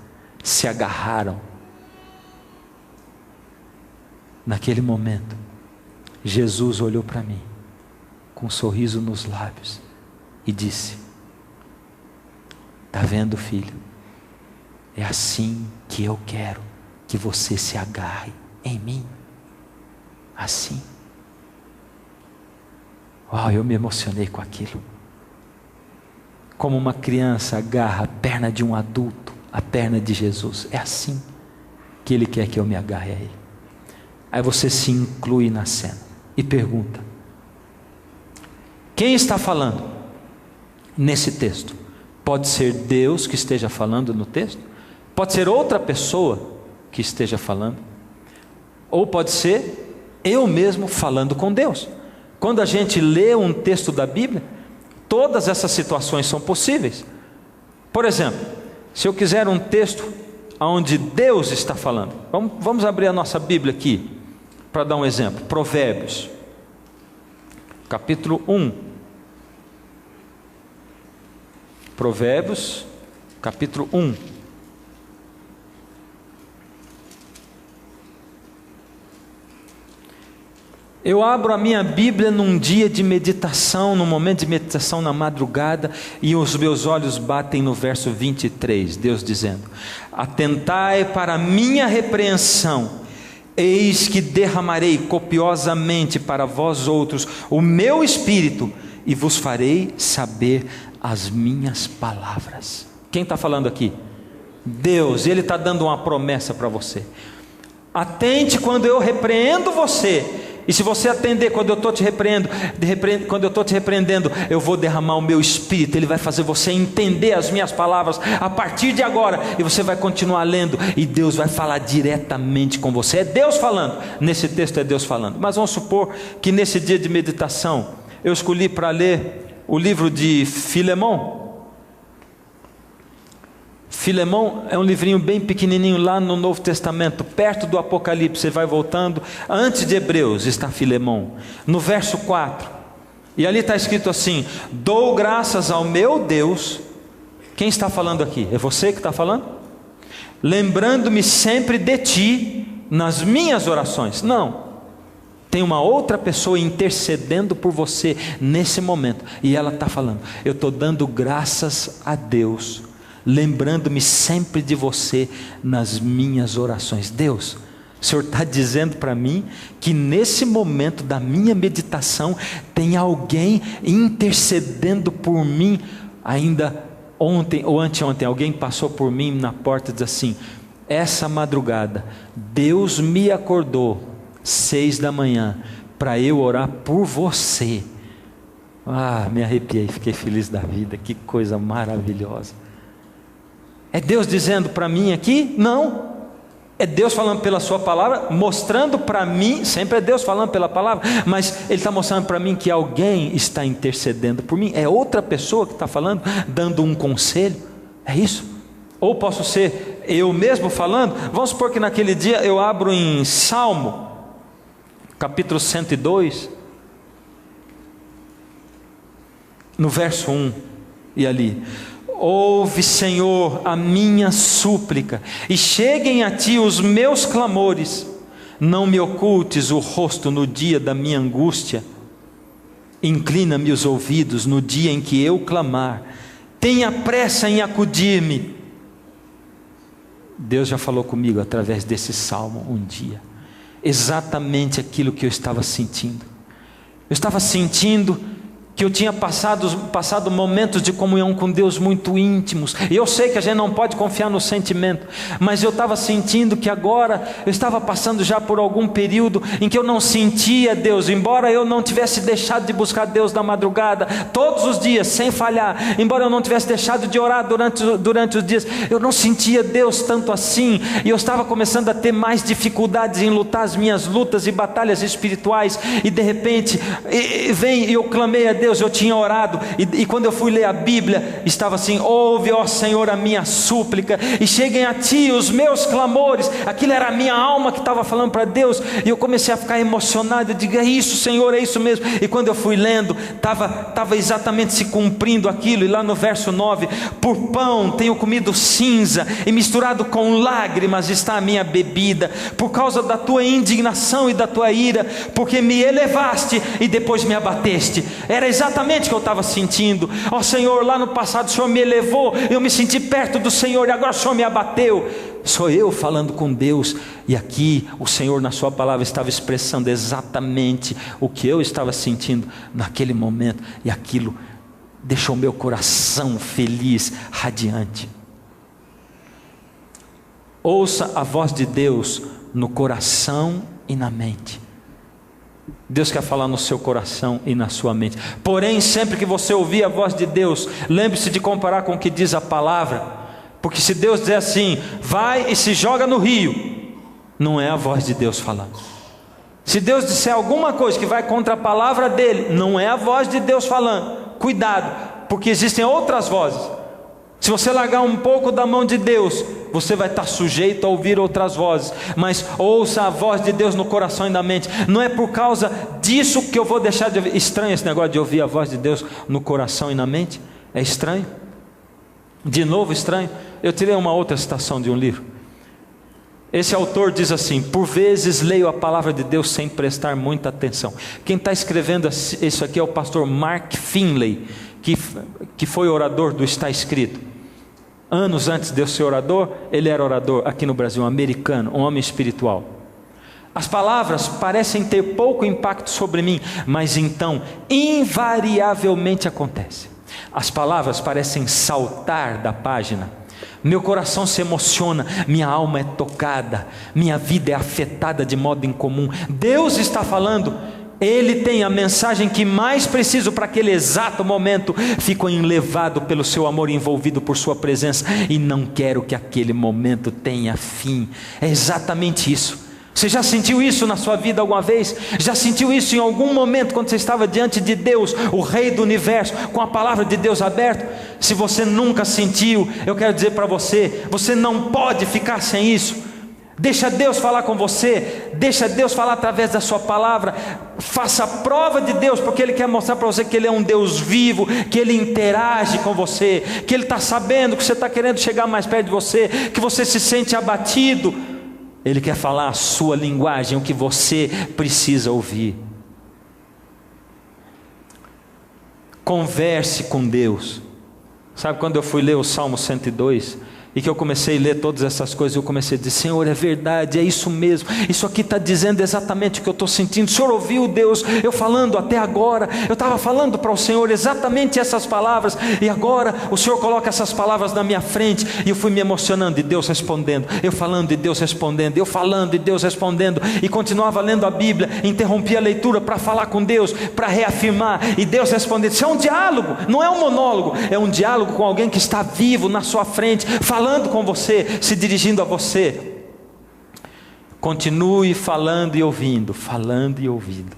se agarraram. Naquele momento, Jesus olhou para mim, com um sorriso nos lábios, e disse: está vendo, filho? É assim que eu quero que você se agarre em mim. Assim. Uau, eu me emocionei com aquilo. Como uma criança agarra a perna de um adulto, a perna de Jesus. É assim que Ele quer que eu me agarre a Ele. Aí você se inclui na cena e pergunta: quem está falando nesse texto? Pode ser Deus que esteja falando no texto, pode ser outra pessoa que esteja falando, ou pode ser eu mesmo falando com Deus. Quando a gente lê um texto da Bíblia, todas essas situações são possíveis. Por exemplo, se eu quiser um texto onde Deus está falando, vamos abrir a nossa Bíblia aqui, para dar um exemplo. Provérbios, capítulo 1. Provérbios, capítulo 1. Eu abro a minha Bíblia num dia de meditação, num momento de meditação na madrugada, e os meus olhos batem no verso 23, Deus dizendo: atentai para a minha repreensão, eis que derramarei copiosamente para vós outros o meu espírito, e vos farei saber as minhas palavras. Quem está falando aqui? Deus. Ele está dando uma promessa para você. Atente quando eu repreendo você. E se você atender quando eu estou te repreendendo, eu vou derramar o meu espírito. Ele vai fazer você entender as minhas palavras a partir de agora. E você vai continuar lendo, e Deus vai falar diretamente com você. É Deus falando. Nesse texto é Deus falando. Mas vamos supor que nesse dia de meditação eu escolhi para ler o livro de Filemão. Filemão é um livrinho bem pequenininho lá no Novo Testamento, perto do Apocalipse. Você vai voltando, antes de Hebreus está Filemão, no verso 4, e ali está escrito assim: dou graças ao meu Deus. Quem está falando aqui? É você que está falando? Lembrando-me sempre de ti nas minhas orações. Não, tem uma outra pessoa intercedendo por você nesse momento, e ela está falando: eu estou dando graças a Deus, lembrando-me sempre de você nas minhas orações. Deus, o Senhor está dizendo para mim que nesse momento da minha meditação tem alguém intercedendo por mim. Ainda ontem ou anteontem alguém passou por mim na porta e disse assim: essa madrugada Deus me acordou 6 da manhã para eu orar por você. Me arrepiei, fiquei feliz da vida, que coisa maravilhosa. É Deus dizendo para mim aqui? Não. É Deus falando pela sua palavra, mostrando para mim, sempre é Deus falando pela palavra, mas Ele está mostrando para mim que alguém está intercedendo por mim. É outra pessoa que está falando, dando um conselho. É isso. Ou posso ser eu mesmo falando. Vamos supor que naquele dia eu abro em Salmo, capítulo 102, no verso 1, e ali: ouve, Senhor, a minha súplica, e cheguem a ti os meus clamores. Não me ocultes o rosto no dia da minha angústia. Inclina-me os ouvidos no dia em que eu clamar. Tenha pressa em acudir-me. Deus já falou comigo através desse salmo um dia, exatamente aquilo que eu estava sentindo. Eu estava sentindo que eu tinha passado momentos de comunhão com Deus muito íntimos, e eu sei que a gente não pode confiar no sentimento, mas eu estava sentindo que agora eu estava passando já por algum período em que eu não sentia Deus, embora eu não tivesse deixado de buscar Deus na madrugada, todos os dias, sem falhar, embora eu não tivesse deixado de orar durante os dias, eu não sentia Deus tanto assim, e eu estava começando a ter mais dificuldades em lutar as minhas lutas e batalhas espirituais, e de repente, eu clamei a Deus. Eu tinha orado, e quando eu fui ler a Bíblia, estava assim: ouve, ó Senhor, a minha súplica, e cheguem a ti os meus clamores. Aquilo era a minha alma que estava falando para Deus, e eu comecei a ficar emocionado. Eu digo: é isso, Senhor, é isso mesmo. E quando eu fui lendo, estava exatamente se cumprindo aquilo. E lá no verso 9: por pão tenho comido cinza, e misturado com lágrimas está a minha bebida, por causa da tua indignação e da tua ira, porque me elevaste e depois me abateste. Era exatamente o que eu estava sentindo. Ó Senhor, lá no passado o Senhor me elevou, eu me senti perto do Senhor, e agora o Senhor me abateu. Sou eu falando com Deus, e aqui o Senhor na sua palavra estava expressando exatamente o que eu estava sentindo naquele momento, e aquilo deixou meu coração feliz, radiante. Ouça a voz de Deus no coração e na mente. Deus quer falar no seu coração e na sua mente. Porém, sempre que você ouvir a voz de Deus, lembre-se de comparar com o que diz a palavra. Porque se Deus dizer assim: vai e se joga no rio, não é a voz de Deus falando. Se Deus disser alguma coisa que vai contra a palavra dele, não é a voz de Deus falando. Cuidado, porque existem outras vozes. Se você largar um pouco da mão de Deus, você vai estar sujeito a ouvir outras vozes. Mas ouça a voz de Deus no coração e na mente. Não é por causa disso que eu vou deixar de ouvir. Estranho esse negócio de ouvir a voz de Deus no coração e na mente. É estranho. De novo estranho. Eu tirei uma outra citação de um livro. Esse autor diz assim: por vezes leio a palavra de Deus sem prestar muita atenção. Quem está escrevendo isso aqui é o pastor Mark Finley, que foi orador do Está Escrito. Anos antes de eu ser orador, ele era orador aqui no Brasil, um americano, um homem espiritual. As palavras parecem ter pouco impacto sobre mim, mas então invariavelmente acontece. As palavras parecem saltar da página. Meu coração se emociona, minha alma é tocada, minha vida é afetada de modo incomum. Deus está falando. Ele tem a mensagem que mais preciso para aquele exato momento. Fico enlevado pelo seu amor, envolvido por sua presença, e não quero que aquele momento tenha fim. É exatamente isso. Você já sentiu isso na sua vida alguma vez? Já sentiu isso em algum momento quando você estava diante de Deus, o Rei do Universo, com a palavra de Deus aberta? Se você nunca sentiu, eu quero dizer para você, você não pode ficar sem isso. Deixa Deus falar com você, deixa Deus falar através da sua palavra. Faça a prova de Deus, porque Ele quer mostrar para você que Ele é um Deus vivo, que Ele interage com você, que Ele está sabendo que você está querendo chegar mais perto de você, que você se sente abatido. Ele quer falar a sua linguagem, o que você precisa ouvir. Converse com Deus. Sabe, quando eu fui ler o Salmo 102, e que eu comecei a ler todas essas coisas, eu comecei a dizer: Senhor, é verdade, é isso mesmo, isso aqui está dizendo exatamente o que eu estou sentindo. O Senhor ouviu, Deus, eu falando até agora, eu estava falando para o Senhor exatamente essas palavras, e agora o Senhor coloca essas palavras na minha frente, e eu fui me emocionando, e Deus respondendo, eu falando e Deus respondendo, eu falando e Deus respondendo, e continuava lendo a Bíblia, interrompia a leitura para falar com Deus, para reafirmar, e Deus respondendo. Isso é um diálogo, não é um monólogo, é um diálogo com alguém que está vivo na sua frente, falando com você, se dirigindo a você. Continue falando e ouvindo, falando e ouvindo.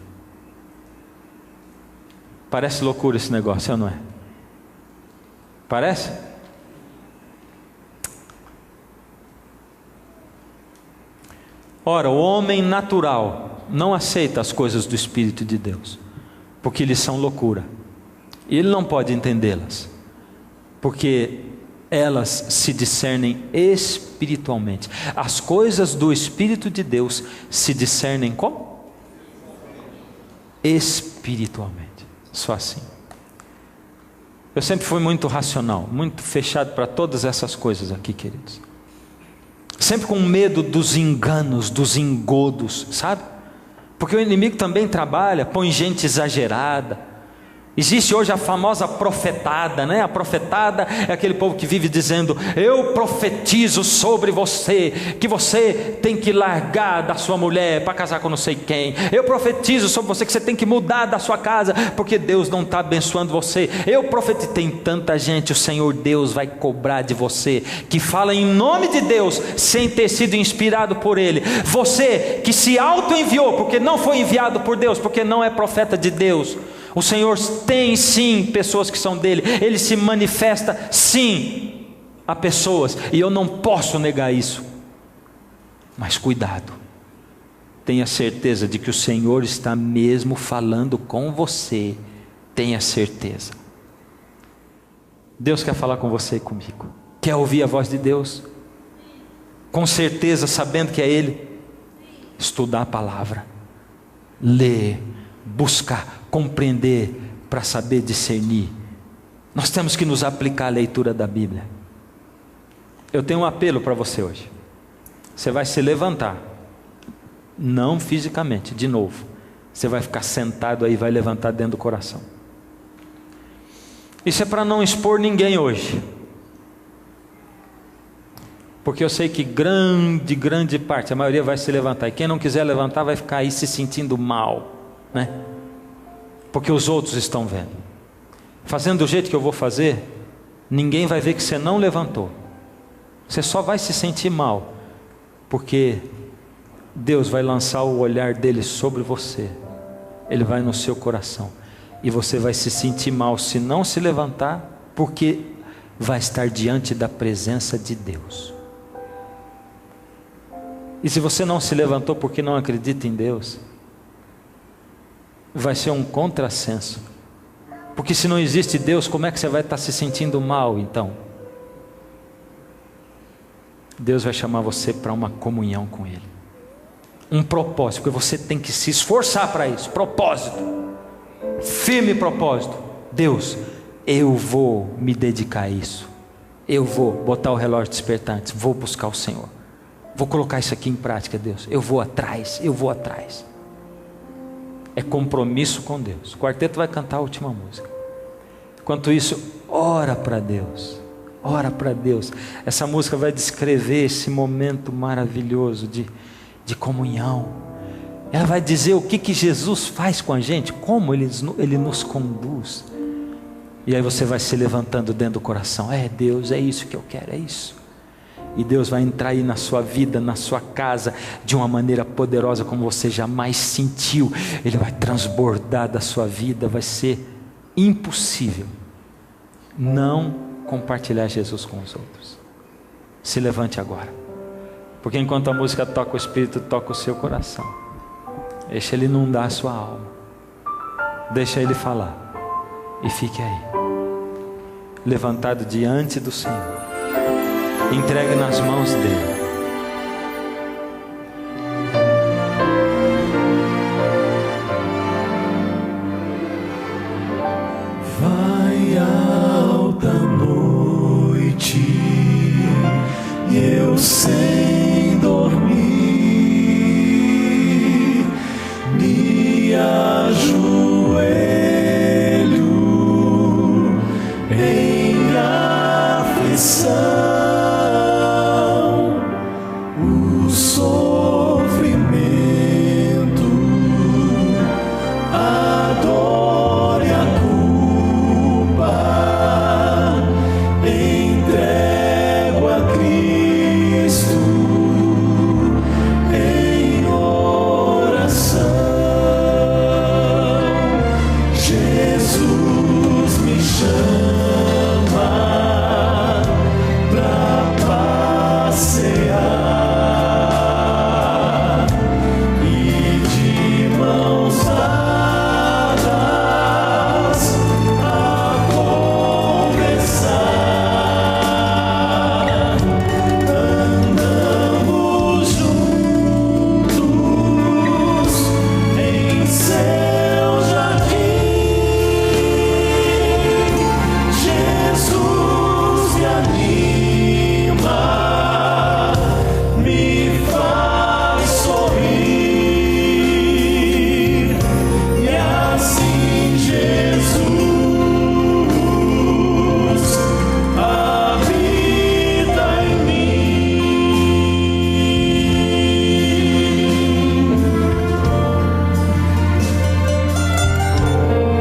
Parece loucura esse negócio, não é? Parece? Ora, o homem natural não aceita as coisas do Espírito de Deus, porque lhes são loucura, e ele não pode entendê-las, porque elas se discernem espiritualmente. As coisas do Espírito de Deus se discernem como? Espiritualmente. Só assim. Eu sempre fui muito racional, muito fechado para todas essas coisas aqui, queridos. Sempre com medo dos enganos, dos engodos, sabe? Porque o inimigo também trabalha, põe gente exagerada. Existe hoje a famosa profetada, né? A profetada é aquele povo que vive dizendo: eu profetizo sobre você, que você tem que largar da sua mulher para casar com não sei quem. Eu profetizo sobre você que você tem que mudar da sua casa, porque Deus não está abençoando você. Eu profetizo. Tem tanta gente, o Senhor Deus vai cobrar de você, que fala em nome de Deus, sem ter sido inspirado por Ele. Você que se auto-enviou, porque não foi enviado por Deus, porque não é profeta de Deus. O Senhor tem sim pessoas que são dele, Ele se manifesta sim a pessoas, e eu não posso negar isso. Mas cuidado, tenha certeza de que o Senhor está mesmo falando com você, tenha certeza. Deus quer falar com você e comigo. Quer ouvir a voz de Deus? Com certeza, sabendo que é Ele. Estudar a palavra, ler, buscar, compreender, para saber discernir. Nós temos que nos aplicar à leitura da Bíblia. Eu tenho um apelo para você hoje. Você vai se levantar, não fisicamente, de novo. Você vai ficar sentado aí, vai levantar dentro do coração. Isso é para não expor ninguém hoje, porque eu sei que grande parte, a maioria vai se levantar, e quem não quiser levantar vai ficar aí se sentindo mal, né? Porque os outros estão vendo. Fazendo do jeito que eu vou fazer, ninguém vai ver que você não levantou. Você só vai se sentir mal, porque Deus vai lançar o olhar dele sobre você. Ele vai no seu coração, e você vai se sentir mal se não se levantar, porque vai estar diante da presença de Deus. E se você não se levantou porque não acredita em Deus, vai ser um contrassenso, porque se não existe Deus, como é que você vai estar se sentindo mal então? Deus vai chamar você para uma comunhão com Ele, um propósito, porque você tem que se esforçar para isso. Propósito, firme propósito. Deus, eu vou me dedicar a isso, eu vou botar o relógio despertante, vou buscar o Senhor, vou colocar isso aqui em prática. Deus, eu vou atrás. É compromisso com Deus. O quarteto vai cantar a última música. Enquanto isso, ora para Deus. Ora para Deus. Essa música vai descrever esse momento maravilhoso de comunhão. Ela vai dizer o que Jesus faz com a gente, como Ele nos conduz. E aí você vai se levantando dentro do coração. É Deus, é isso que eu quero, é isso. E Deus vai entrar aí na sua vida, na sua casa, de uma maneira poderosa como você jamais sentiu. Ele vai transbordar da sua vida. Vai ser impossível não compartilhar Jesus com os outros. Se levante agora, porque enquanto a música toca, o Espírito toca o seu coração. Deixa Ele inundar a sua alma, deixa Ele falar, e fique aí, levantado diante do Senhor, entregue nas mãos dele. Vai alta noite, sem dormir, me ajoelho em aflição, o sofrimento, a dor e a culpa, entrego a Cristo em oração. Jesus me chama pra passear e de mãos dadas a conversar. Andamos juntos em seu jardim. Jesus me anima, me faz sorrir, e assim Jesus habita em mim.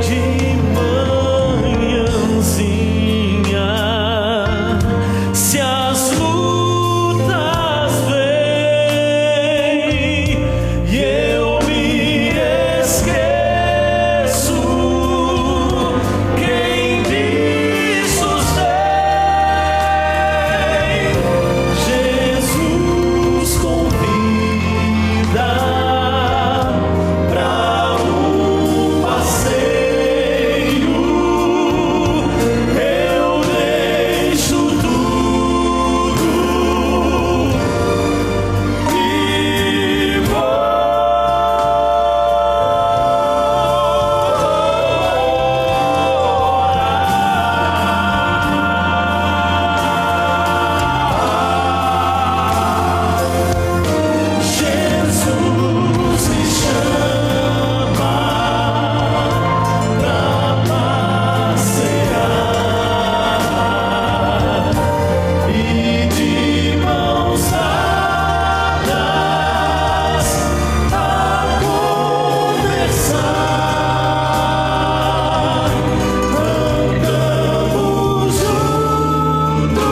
De manhãzinha, se as lutas vêm e eu me esqueço quem me sustém, Jesus convida pra passeio. Eu deixo tudo e vou. Jesus me chama pra passear e de mãos dadas a conversar. Andamos juntos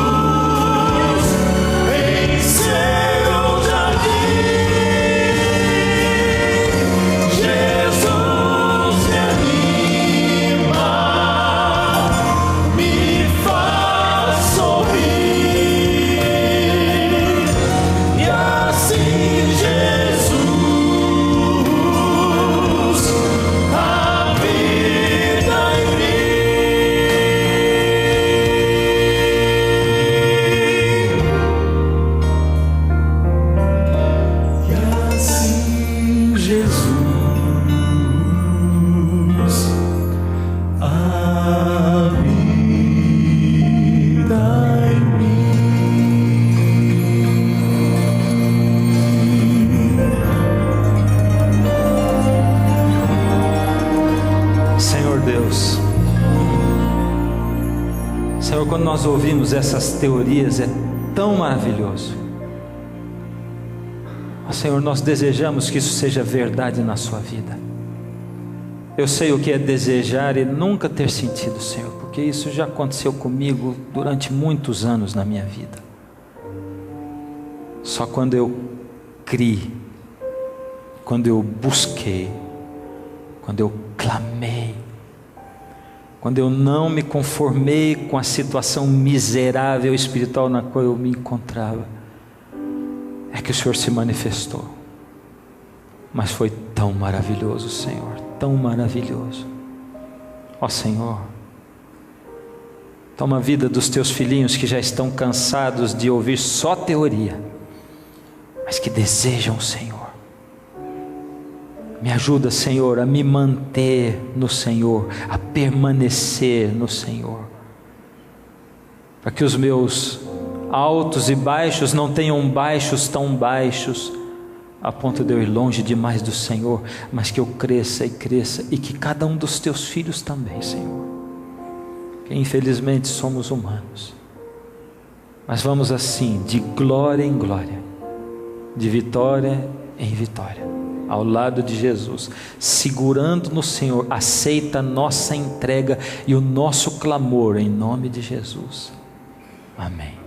em seu jardim. Jesus me anima, me faz sorrir, e assim Jesus habita em mim. E assim Jesus habita em mim. Senhor Deus, Senhor, quando nós ouvimos essas teorias é tão maravilhoso. Ó Senhor, nós desejamos que isso seja verdade na sua vida. Eu sei o que é desejar e nunca ter sentido, Senhor, porque isso já aconteceu comigo durante muitos anos na minha vida. Só quando eu criei, quando eu busquei, quando eu clamei, quando eu não me conformei com a situação miserável espiritual na qual eu me encontrava, é que o Senhor se manifestou. Mas foi tão maravilhoso, Senhor, tão maravilhoso. Ó Senhor, toma a vida dos teus filhinhos que já estão cansados de ouvir só teoria, mas que desejam o Senhor. Me ajuda, Senhor, a me manter no Senhor, a permanecer no Senhor, para que os meus altos e baixos não tenham baixos tão baixos, a ponto de eu ir longe demais do Senhor, mas que eu cresça e cresça, e que cada um dos teus filhos também, Senhor, que infelizmente somos humanos, mas vamos assim, de glória em glória, de vitória em vitória, ao lado de Jesus, segurando no Senhor. Aceita a nossa entrega e o nosso clamor em nome de Jesus. Amém.